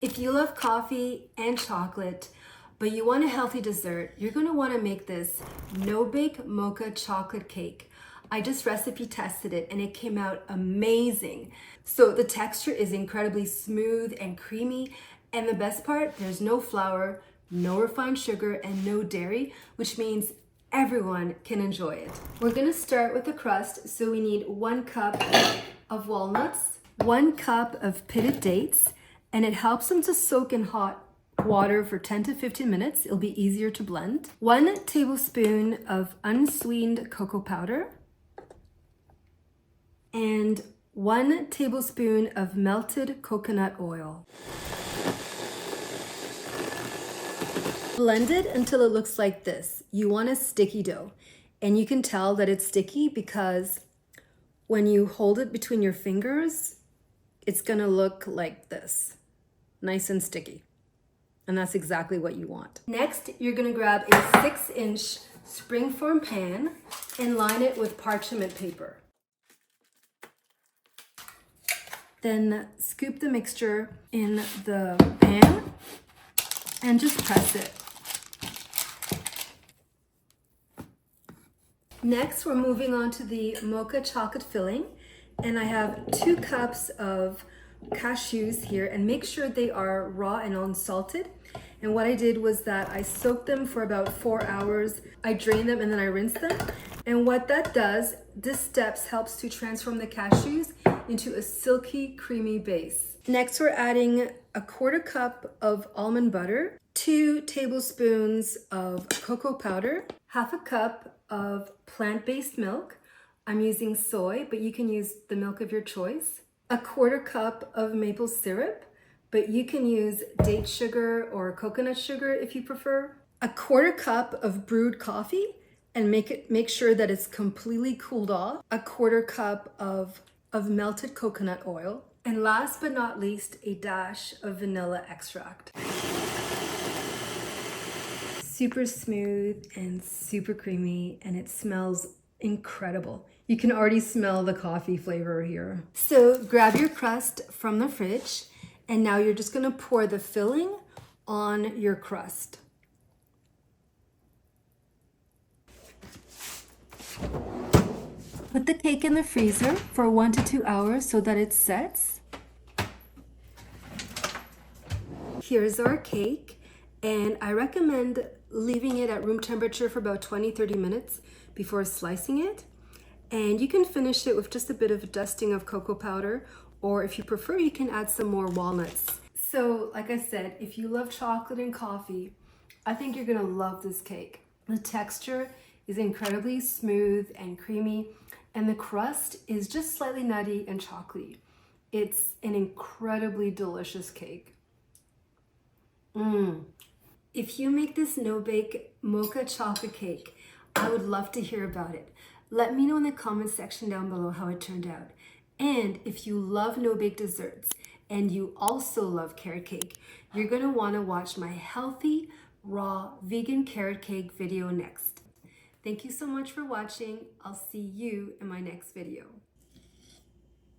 If you love coffee and chocolate, but you want a healthy dessert, you're gonna wanna make this no-bake mocha chocolate cake. I just recipe tested it and it came out amazing. So the texture is incredibly smooth and creamy. And the best part, there's no flour, no refined sugar, and no dairy, which means everyone can enjoy it. We're gonna start with the crust. So we need 1 cup of walnuts, 1 cup of pitted dates, and it helps them to soak in hot water for 10 to 15 minutes. It'll be easier to blend. 1 tablespoon of unsweetened cocoa powder, and 1 tablespoon of melted coconut oil. Blend it until it looks like this. You want a sticky dough, and you can tell that it's sticky because when you hold it between your fingers, it's gonna look like this, nice and sticky. And that's exactly what you want. Next, you're gonna grab a 6-inch springform pan and line it with parchment paper. Then scoop the mixture in the pan and just press it. Next, we're moving on to the mocha chocolate filling, and I have 2 cups of cashews here, and make sure they are raw and unsalted. And what I did was that I soaked them for about 4 hours. I drained them and then I rinsed them. And what that does, this step helps to transform the cashews into a silky, creamy base. Next, we're adding a 1/4 cup of almond butter, 2 tablespoons of cocoa powder, 1/2 cup of plant-based milk. I'm using soy, but you can use the milk of your choice. 1/4 cup of maple syrup, but you can use date sugar or coconut sugar if you prefer. 1/4 cup of brewed coffee, and make sure that it's completely cooled off. 1/4 cup of melted coconut oil. And last but not least, a dash of vanilla extract. Super smooth and super creamy, and it smells incredible. You can already smell the coffee flavor here. So grab your crust from the fridge, and now you're just gonna pour the filling on your crust. Put the cake in the freezer for 1 to 2 hours so that it sets. Here's our cake, and I recommend leaving it at room temperature for about 20-30 minutes before slicing it. And you can finish it with just a bit of dusting of cocoa powder, or if you prefer, you can add some more walnuts. So like I said, if you love chocolate and coffee, I think you're gonna love this cake. The texture is incredibly smooth and creamy, and the crust is just slightly nutty and chocolatey. It's an incredibly delicious cake. If you make this no-bake mocha chocolate cake, I would love to hear about it. Let me know in the comment section down below how it turned out. And if you love no-bake desserts and you also love carrot cake, you're gonna wanna watch my healthy, raw, vegan carrot cake video next. Thank you so much for watching. I'll see you in my next video.